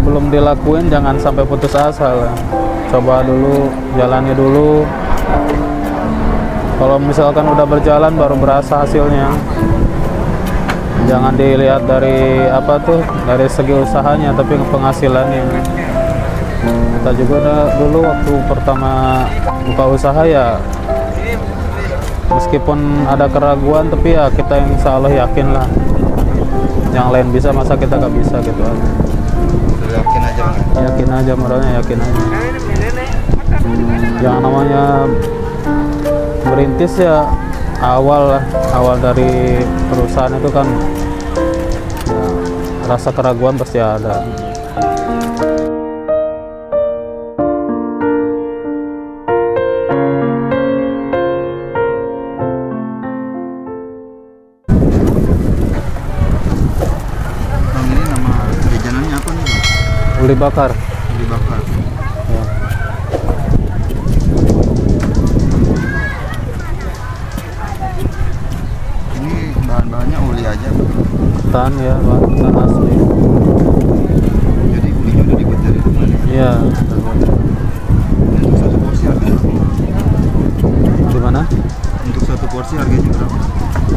sebelum dilakuin jangan sampai putus asa lah. Coba dulu, jalani dulu. Kalau misalkan udah berjalan baru berasa hasilnya. Jangan dilihat dari dari segi usahanya, tapi penghasilannya. Kita juga dulu waktu pertama buka usaha ya, meskipun ada keraguan tapi ya kita yang insya Allah yakin lah. Yang lain bisa, masa kita nggak bisa gitu aja. Yakin aja Bang. Yakin aja, modalnya yakin aja. Yang namanya merintis ya awal dari perusahaan itu kan ya, rasa keraguan pasti ada. Uli bakar. Uli bakar. Ya. Ini bahan-bahannya uli aja. Ketan ya, ketan asli. Jadi ulinya udah dibuat dari mana? Iya. Untuk satu porsi harganya berapa? Gimana? Untuk satu porsi harganya berapa?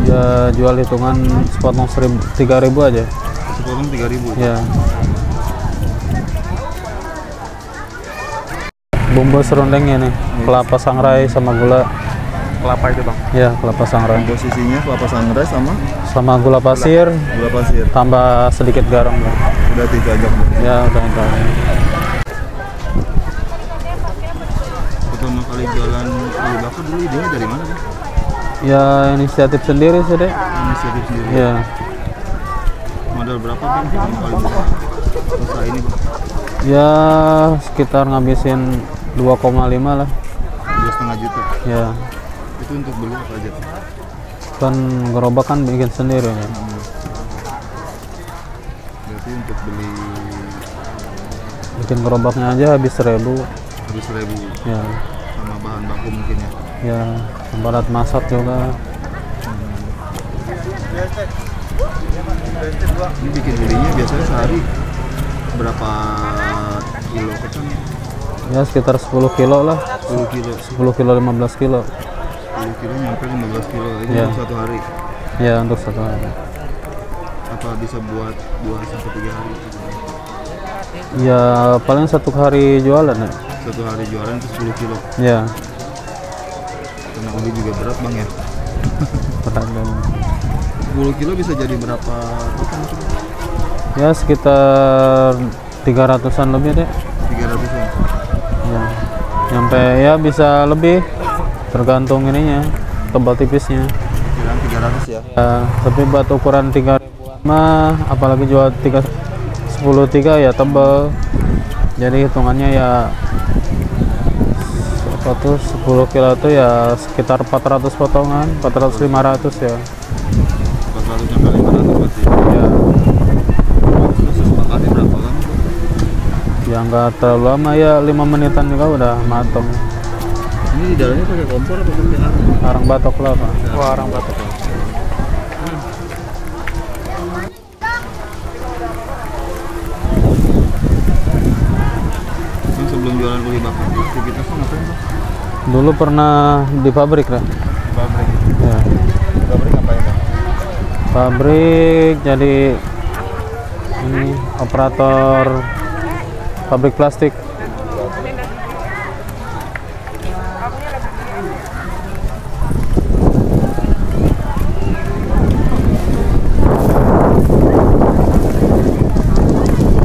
Ya jual hitungan sepotong 3.000 aja. Sepotong 3.000. Ya. Bumbu serundengnya nih, kelapa sangrai sama gula. Kelapa itu Bang? Ya, kelapa sangrai. Komposisinya kelapa sangrai sama gula pasir. Gula pasir. Tambah sedikit garam lah. Udah 3 jam. Ya, udah itu. Pertama kali jualan uli bakar dulu idenya dari mana Bang? Ya, inisiatif sendiri sih, Dek. Inisiatif sendiri. Ya. Modal berapa Bang pertama kali buka usaha ini Bang? Ya, sekitar ngabisin 2,5 lah. 2,5 juta. Ya. Itu untuk beli apa aja? Kan gerobak kan bikin sendiri ya. Berarti untuk beli Bikin gerobaknya aja habis 1.000. habis 1.000 Ya. sama bahan baku mungkin ya. Ya, tempat masak juga. Ini bikin ulinya biasanya sehari berapa kilo ketan? Ya, sekitar 10 kilo lah. 10 kilo. 10 kilo 15 kilo. 10 kilo nyampe 15 kilo. Ini Ya. untuk satu hari. Ya, untuk satu hari. Apa bisa buat 2-3 hari? Ya, paling satu hari jualan ya. Satu hari jualan itu 10 kilo. Ya, Karena uli juga berat Bang ya. berat banget. 10 kilo bisa jadi berapa potong coba? Ya, sekitar 300-an lebih deh. 300-an. Ya, nyampe ya bisa lebih tergantung ininya, tebal tipisnya. Kira 300 ya. Ya, tapi buat ukuran 3.000-an mah, apalagi jual 10-3 ya tebal. Jadi hitungannya ya 10 kilo itu ya sekitar 400 potongan, 400-500 ya. 400 sampai 500 berarti. Ya, Proses makannya berapa lama Bang? ya nggak terlalu lama ya, 5 menitan juga udah matang. Ini di dalamnya pakai kompor atau pakai arang? Arang batok lah Pak. Wah, arang batok ya. Bang, sebelum jualan uli bakar aktivitasnya ngapain Bang? Dulu pernah di pabrik lah. Di pabrik. Ya. Di pabrik ngapain Bang? Pabrik jadi ini operator pabrik plastik.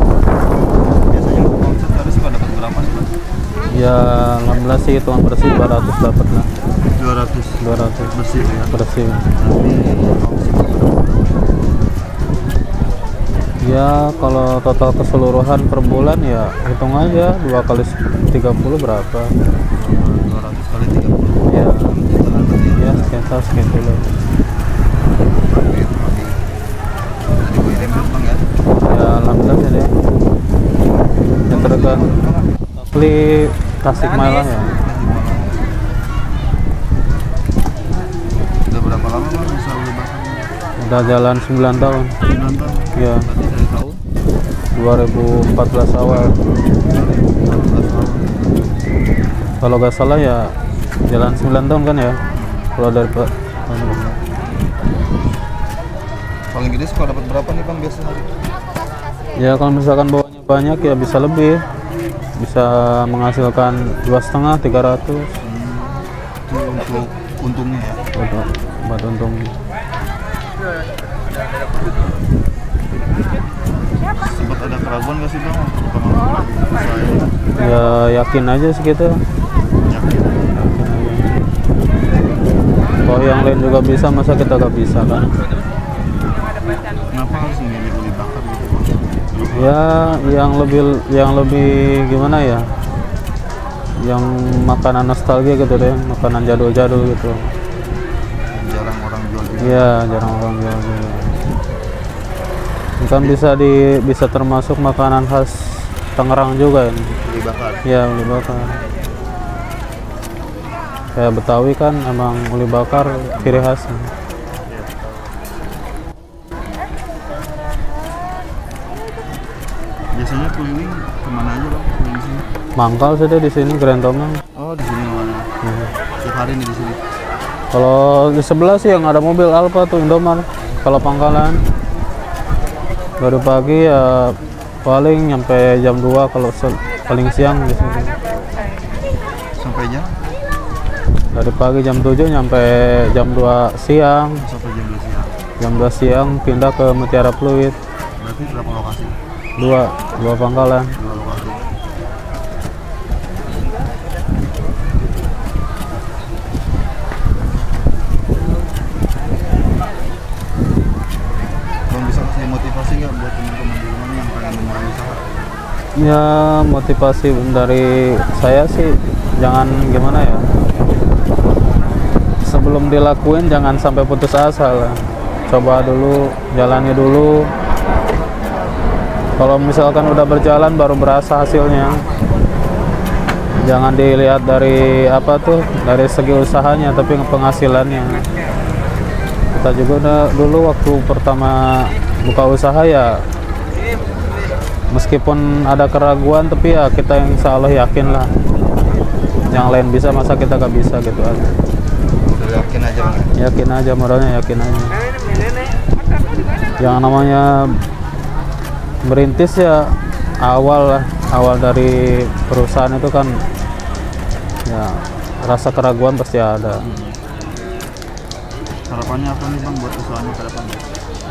Biasanya omset hari sih dapat berapa nih Bang? Ya, alhamdulillah sih hitungan bersih 200 dapat lah. 200 bersih ya. Bersih. Ya, kalau total keseluruhan per bulan ya hitung aja 2 kali 30 berapa. 200 kali 30. Ya, 6 jutaan berarti ya sekitar segitu lah. Jadi gue ini Bang ya. Ya, alhamdulillah sih deh. Ya tergantung beli Tasikmalaya ya. Udah berapa lama Bang usaha uli bakar? Udah jalan 9 tahun. 9 tahun. Ya, Berarti dari tahun 2014 awal. Kalau nggak salah ya jalan 9 tahun kan ya. Kalau dari Pak. Paling gede suka dapat berapa nih Bang biasanya? Ya kalau misalkan bawanya banyak ya bisa lebih. Bisa menghasilkan 2,5 300. Itu untuk untungnya ya. Buat untung. Sempat ada keraguan nggak sih Bang untuk pertama usaha ini? Ya yakin aja sih gitu. Yakin. Kalau yang lain juga bisa, masa kita gak bisa kan? Kenapa harus memilih uli bakar gitu Bang? Ya yang lebih gimana ya? Yang makanan nostalgia gitu deh, makanan jadul-jadul gitu. Jarang orang jual juga. Iya, jarang orang jual gitu. Ini kan bisa termasuk makanan khas Tangerang juga ini. Uli bakar. Iya, uli bakar. Kayak Betawi kan emang uli bakar ciri khasnya. Biasanya keliling kemana aja Bang? Keliling sini? Mangkal saja di sini, Grand Tomang. Oh di sini mana? Setiap hari nih di sini. Kalau di sebelah sih yang ada mobil Alfa tuh Indomar. Kalau pangkalan dari pagi ya paling nyampe jam 2 kalau paling siang di sini. Sampai jam? Dari pagi jam 7 nyampe jam 2 siang. Sampai jam 2 siang. Jam 2 siang pindah ke Mutiara Fluid. Berarti berapa lokasi? Dua pangkalan. 2 lokasi. Bang bisa kasih motivasi nggak buat teman-teman di rumah nih yang pengen memulai usaha? Ya motivasi dari saya sih jangan gimana ya. Sebelum dilakuin jangan sampai putus asa lah. Coba dulu, jalani dulu. Kalau misalkan udah berjalan baru berasa hasilnya. Jangan dilihat dari dari segi usahanya, tapi penghasilannya. Kita juga udah dulu waktu pertama buka usaha ya, meskipun ada keraguan tapi ya kita yang insya Allah yakin lah. Yang lain bisa, masa kita gak bisa gitu aja. Yakin aja Bang. Yakin aja, modalnya yakin aja. Yang namanya merintis ya awal dari perusahaan itu kan ya rasa keraguan pasti ada. Harapannya apa nih Bang buat usahanya ke depan?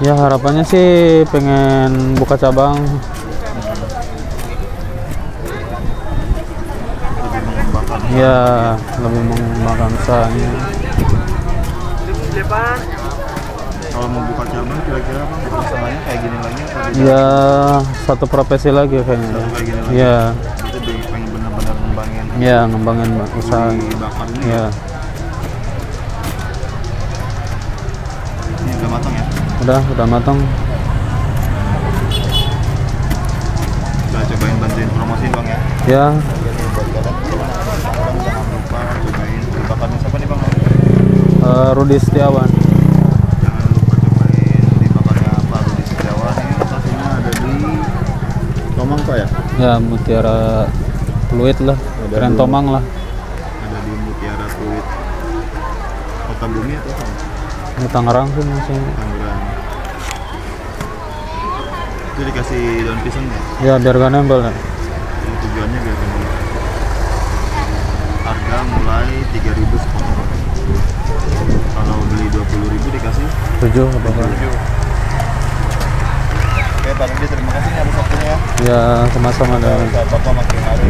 Ya harapannya sih pengen buka cabang. Lebih mengembangkan. Ya lebih mengembangkan usahanya. Kalau mau buka cabang kira-kira Bang usahanya kayak gini lagi atau beda? Ya satu profesi lagi kayaknya. Kayak gini lagi. Ya. Berarti pengen benar-benar ngembangin. Ya ngembangin usaha. Uli bakar ini. Ya. Ini udah matang ya? Udah matang. Udah cobain bantuin promosiin Bang ya. Ya. Jadi buat kalian jangan lupa cobain uli bakarnya siapa nih Bang? Rudi Setiawan. Jangan lupa cobain uli bakarnya Pak Rudi Setiawan. Ini lokasinya ada di Tomang Pak ya? Ya Mutiara Fluid lah, Grand Tomang lah. Ada di Mutiara Fluid Kota Bumi atau apa? Ini Tangerang sih masih. Tangerang. Itu dikasih daun pisang ya? Ya biar gak nempel ya. Ini tujuannya biar ini. Harga mulai 3.000 sepotong. Kalau beli 20.000 dikasih 7 apa enggak? 7. Oke Bang Rudi, terima kasih nih atas waktunya ya. Ya sama-sama Usaha Bapak makin hari